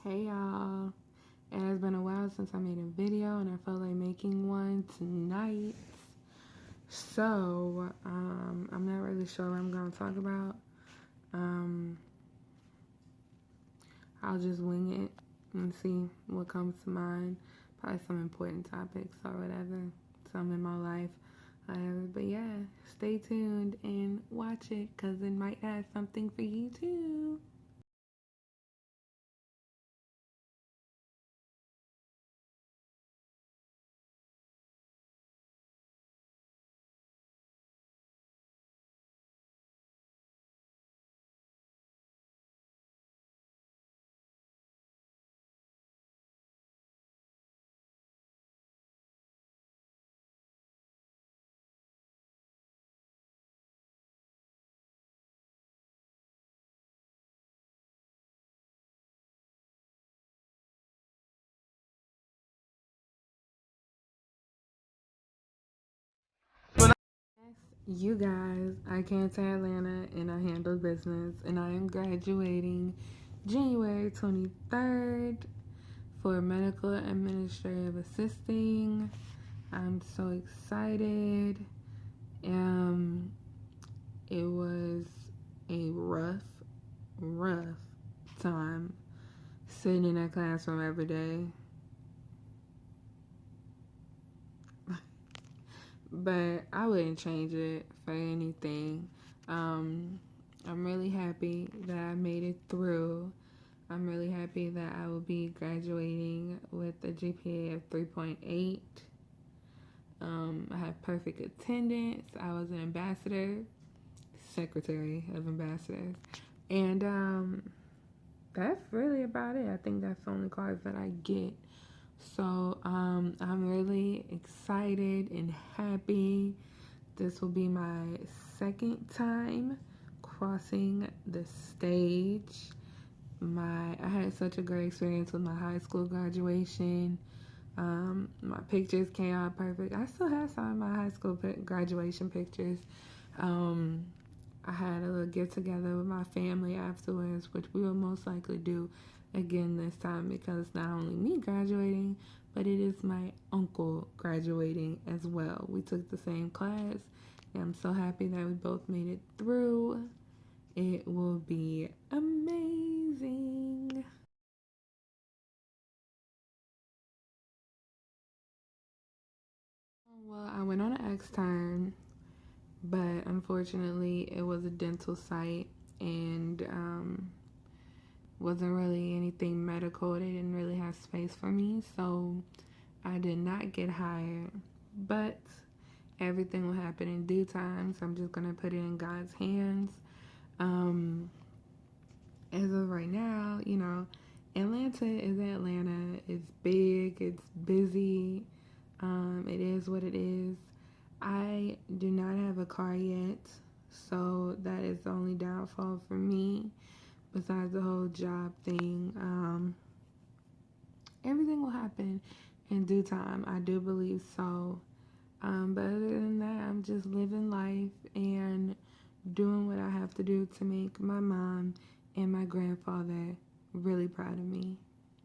Hey y'all, it has been a while since I made a video and I felt like making one tonight. So, I'm not really sure what I'm going to talk about. I'll just wing it and see what comes to mind. Probably some important topics or whatever, some in my life, whatever. But yeah, stay tuned and watch it because it might have something for you too. You guys, I came to Atlanta and I handle business, and I am graduating January 23rd for medical administrative assisting. I'm so excited. It was a rough time sitting in that classroom every day. But I wouldn't change it for anything. I'm really happy that I made it through. I'm really happy that I will be graduating with a GPA of 3.8. I had perfect attendance. I was an ambassador, secretary of ambassadors. And that's really about it. I think that's the only cards that I get. So I'm really excited and happy. This will be my second time crossing the stage. I had such a great experience with my high school graduation. My pictures came out perfect. I still have some of my high school graduation pictures. I had a little get together with my family afterwards, which we will most likely do again this time because it's not only me graduating, but it is my uncle graduating as well. We took the same class, and I'm so happy that we both made it through. It will be amazing. Well, I went on an extern, but unfortunately it was a dental site, and wasn't really anything medical. They didn't really have space for me, so I did not get hired. But everything will happen in due time, so I'm just gonna put it in God's hands. As of right now, Atlanta is Atlanta. It's big, it's busy. It is what it is. I do not have a car yet, so that is the only downfall for me. Besides the whole job thing, everything will happen in due time. I do believe so. But other than that, I'm just living life and doing what I have to do to make my mom and my grandfather really proud of me.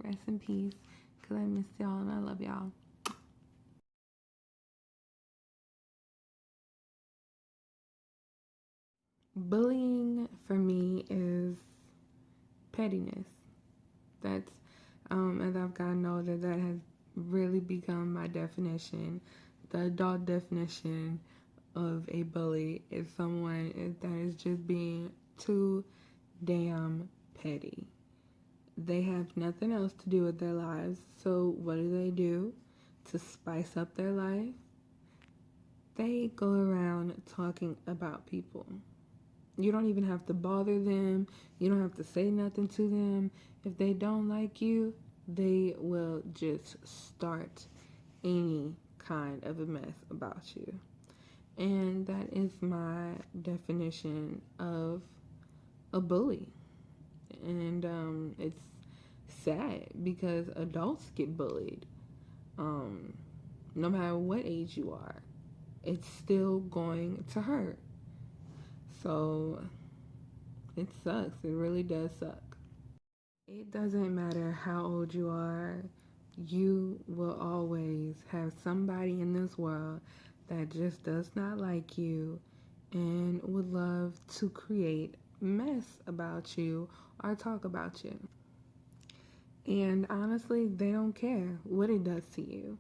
Rest in peace, because I miss y'all and I love y'all. Bullying for me is pettiness. That's, as I've gotten older, that has really become my definition. The adult definition of a bully is someone that is just being too damn petty. They have nothing else to do with their lives, so what do? To spice up their life? They go around talking about people. You don't even have to bother them. You don't have to say nothing to them. If they don't like you, they will just start any kind of a mess about you. And that is my definition of a bully. And it's sad because adults get bullied. No matter what age you are, it's still going to hurt. So it sucks. It really does suck. It doesn't matter how old you are, you will always have somebody in this world that just does not like you and would love to create mess about you or talk about you. And honestly, they don't care what it does to you.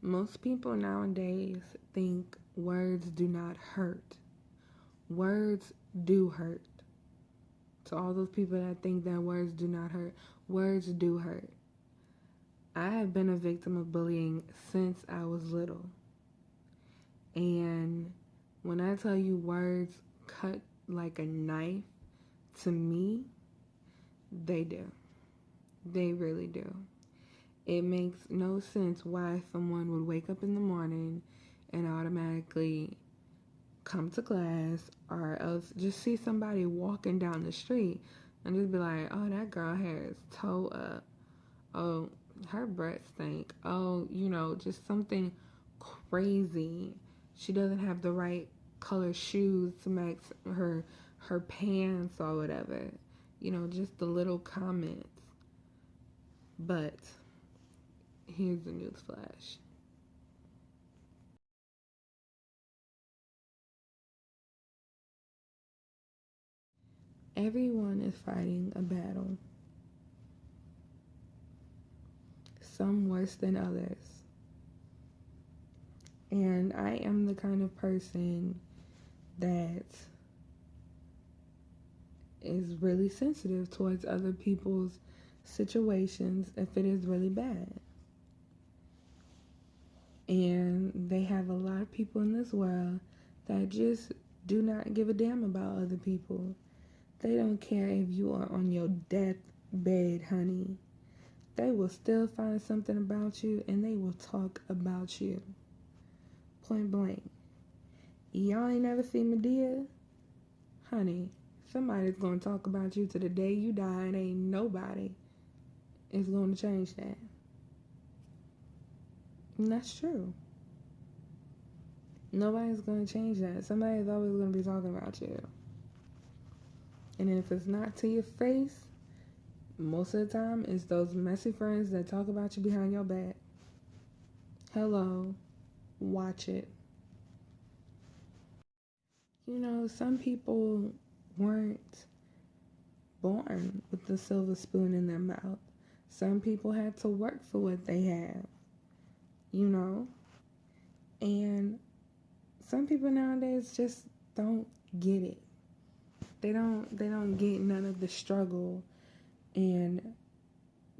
Most people nowadays think words do not hurt. Words do hurt. To all those people that think that words do not hurt, words do hurt. I have been a victim of bullying since I was little. And when I tell you words cut like a knife, to me, they do. They really do. It makes no sense why someone would wake up in the morning and automatically come to class, or else just see somebody walking down the street and just be like, oh, that girl hair is toe up. Oh, her breath stink. Oh, just something crazy. She doesn't have the right color shoes to match her pants or whatever. Just the little comments. But here's the news flash. Everyone is fighting a battle. Some worse than others. And I am the kind of person that is really sensitive towards other people's situations if it is really bad. And they have a lot of people in this world that just do not give a damn about other people. They don't care if you are on your deathbed, honey. They will still find something about you and they will talk about you. Point blank. Y'all ain't never seen Medea? Honey, somebody's going to talk about you to the day you die, and ain't nobody is going to change that. And that's true. Nobody's going to change that. Somebody's always going to be talking about you. And if it's not to your face, most of the time it's those messy friends that talk about you behind your back. Hello. Watch it. Some people weren't born with the silver spoon in their mouth. Some people had to work for what they have. And some people nowadays just don't get it. They don't get none of the struggle and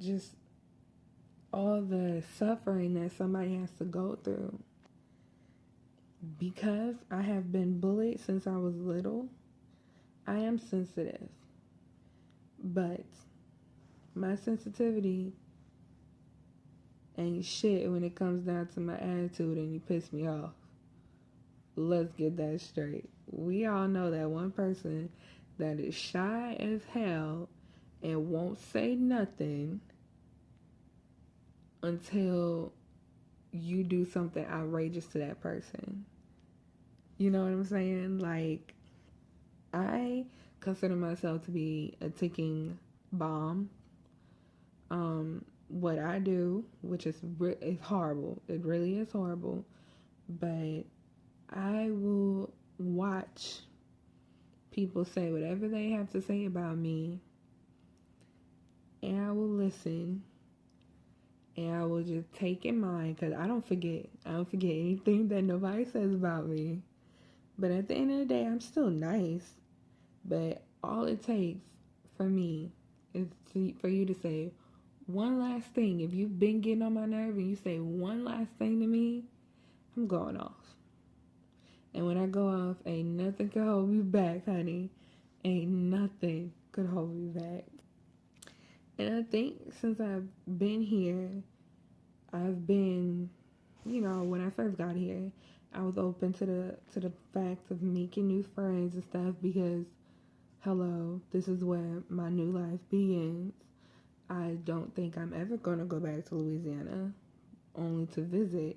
just all the suffering that somebody has to go through. Because I have been bullied since I was little, I am sensitive. But my sensitivity ain't shit when it comes down to my attitude and you piss me off. Let's get that straight. We all know that one person that is shy as hell and won't say nothing until you do something outrageous to that person. You know what I'm saying? Like, I consider myself to be a ticking bomb. What I do, which is horrible, it really is horrible, but I will watch people say whatever they have to say about me, and I will listen, and I will just take in mind, because I don't forget anything that nobody says about me. But at the end of the day, I'm still nice. But all it takes for me is for you to say one last thing. If you've been getting on my nerve and you say one last thing to me, I'm going off. And when I go off, ain't nothing can hold me back, honey. Ain't nothing could hold me back. And I think since I've been here, I've been, when I first got here, I was open to the fact of making new friends and stuff because, hello, this is where my new life begins. I don't think I'm ever going to go back to Louisiana, only to visit.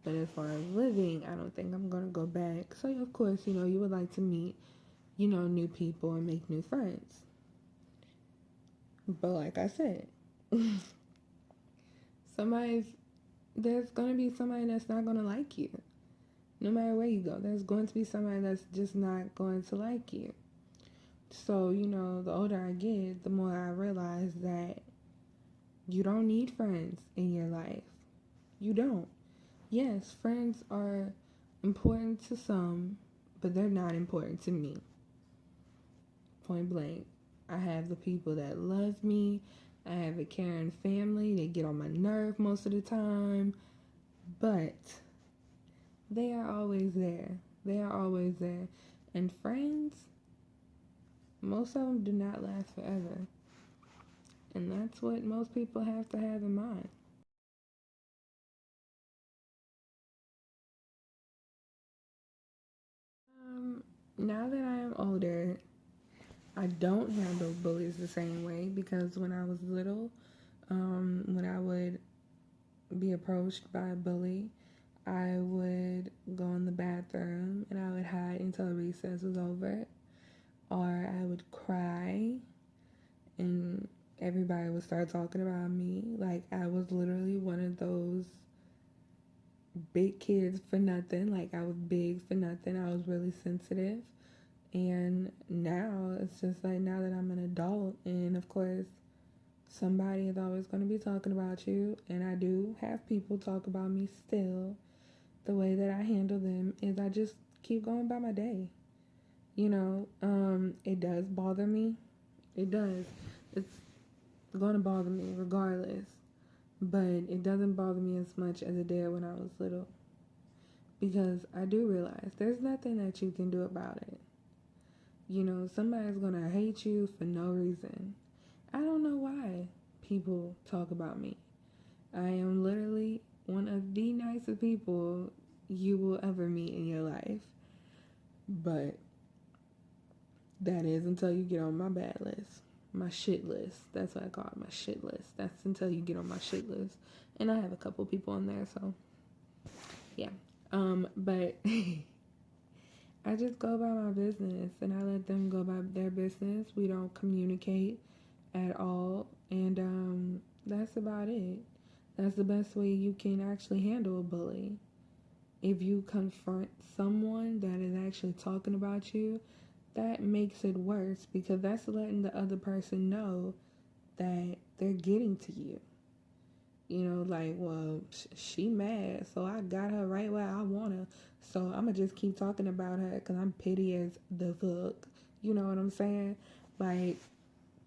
But as far as living, I don't think I'm going to go back. So, of course, you would like to meet, new people and make new friends. But like I said, somebody's there's gonna be somebody that's not gonna like you. No matter where you go, there's going to be somebody that's just not going to like you. So, the older I get, the more I realize that you don't need friends in your life. You don't. Yes, friends are important to some, but they're not important to me. Point blank. I have the people that love me. I have a caring family. They get on my nerve most of the time. But they are always there. They are always there. And friends, most of them do not last forever. And that's what most people have to have in mind. Now that I am older, I don't handle bullies the same way because when I was little, when I would be approached by a bully, I would go in the bathroom and I would hide until recess was over, or I would cry and everybody would start talking about me. Like I was literally one of those big kids for nothing. Like I was big for nothing. I was really sensitive. And now it's just like now that I'm an adult, and of course somebody is always going to be talking about you, and I do have people talk about me still. The way that I handle them is I just keep going by my day. It does bother me. It does. It's going to bother me regardless. But it doesn't bother me as much as it did when I was little. Because I do realize there's nothing that you can do about it. Somebody's going to hate you for no reason. I don't know why people talk about me. I am literally one of the nicest people you will ever meet in your life. But that is until you get on my bad list. My shit list. That's what I call it, my shit list. That's until you get on my shit list. And I have a couple people on there, so yeah. But I just go about my business and I let them go about their business. We don't communicate at all. And that's about it. That's the best way you can actually handle a bully. If you confront someone that is actually talking about you, that makes it worse because that's letting the other person know that they're getting to you. Well, she mad, so I got her right where I want her. So I'm going to just keep talking about her because I'm petty as the fuck. You know what I'm saying? Like,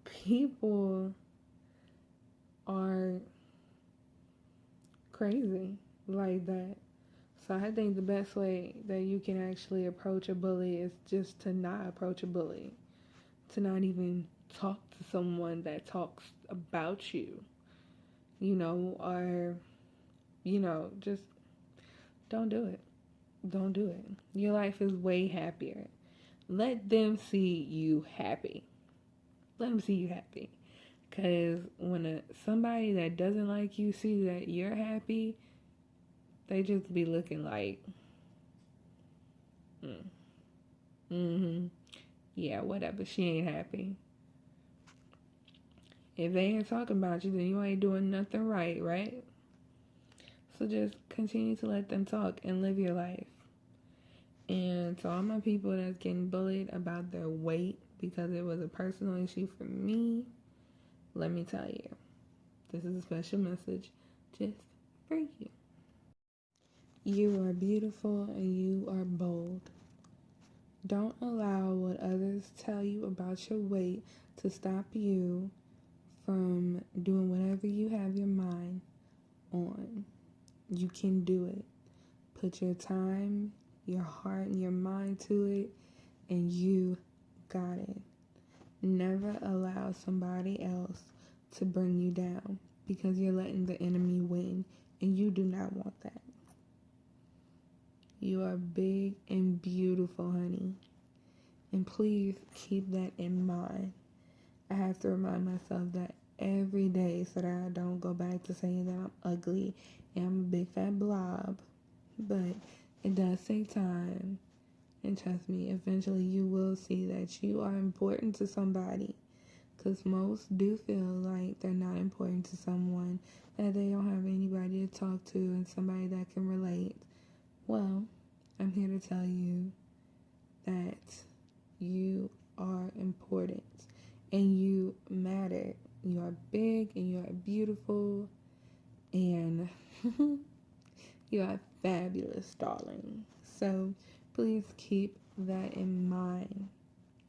people are crazy like that. So I think the best way that you can actually approach a bully is just to not approach a bully. To not even talk to someone that talks about you. Or, just don't do it. Don't do it. Your life is way happier. Let them see you happy. Let them see you happy. Because when somebody that doesn't like you see that you're happy, they just be looking like, yeah, whatever. She ain't happy. If they ain't talking about you, then you ain't doing nothing right, right? So just continue to let them talk and live your life. And to all my people that's getting bullied about their weight because it was a personal issue for me, let me tell you, this is a special message just for you. You are beautiful and you are bold. Don't allow what others tell you about your weight to stop you from doing whatever you have your mind on. You can do it. Put your time, your heart, and your mind to it, and you got it. Never allow somebody else to bring you down because you're letting the enemy win, and you do not want that. You are big and beautiful, honey. And please keep that in mind. I have to remind myself that every day so that I don't go back to saying that I'm ugly and I'm a big fat blob. But it does take time. And trust me, eventually you will see that you are important to somebody. Because most do feel like they're not important to someone, that they don't have anybody to talk to and somebody that can relate. Well, I'm here to tell you that you are important and you matter. You are big and you are beautiful and you are fabulous, darling. So please keep that in mind.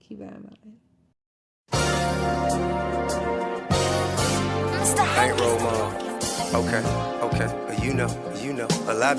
Keep that in mind. Bankroll mom. Okay. You know. A lot.